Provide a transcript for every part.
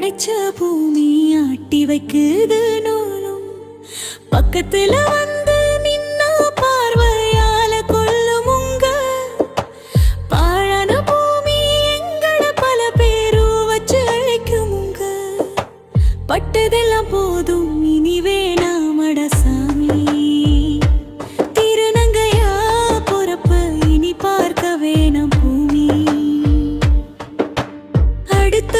படைச்ச பூமி ஆட்டி வைக்குது நூலும் பக்கத்துல வந்து நின்னா பார்வையால கொல்லும் உங்க பாழான பூமி எங்கட பல பேரு வச்சு அழைக்கும் உங்க பட்டதெல்லாம் போதும் இனி வேணாமட சாமி திருநங்கையா பொறப்ப இனி பார்க்க வேணாம் பூமி அடுத்த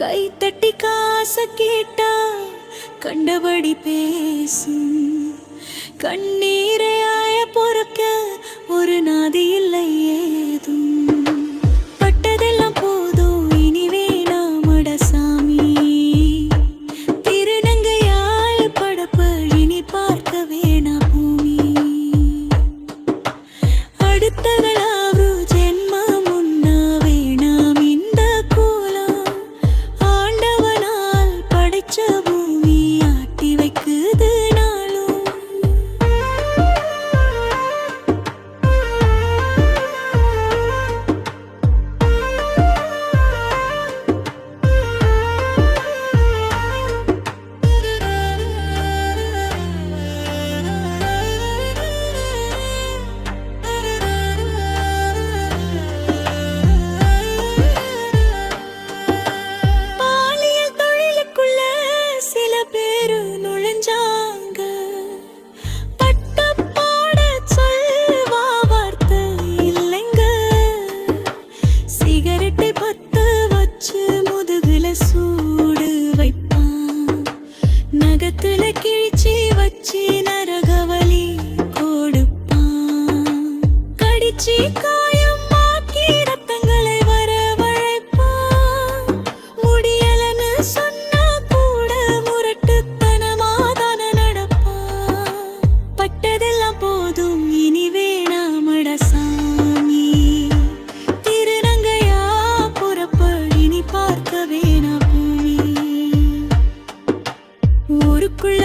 கைத்தட்டி காச கேட்டா கண்டபடி பேசும் கண்ணீரை ஆய பொறுக்க ஒரு நாதி இல்லை ஏதும் பட்டதெல்லாம் போதும் இனி வேணாமட சாமி திருநங்கையால் படப்ப இனி பார்க்க வேணா பூமி அடுத்தவளாவு ஜென்மம் உண்ணா வேணாம் இந்த கோலம் ஆண்டவனால் படைச்ச பூமி ஆட்டி வைக்குது நாளும் நகத்துல கிழிச்சி வச்சு நரகவலி கொடுப்பான் கடிச்சி காயம் ஆக்கி ரத்தங்களை வரவழைப்பான் முடியலன்னு சொன்னா கூட முரட்டுத்தனமாதான நடப்பான் பட்டதெல்லாம் போதும் இனி வேணாமட சாமி திருநங்கையா பொறப்ப இனி பார்க்க வேணா பூமி ஊருக்குள்ள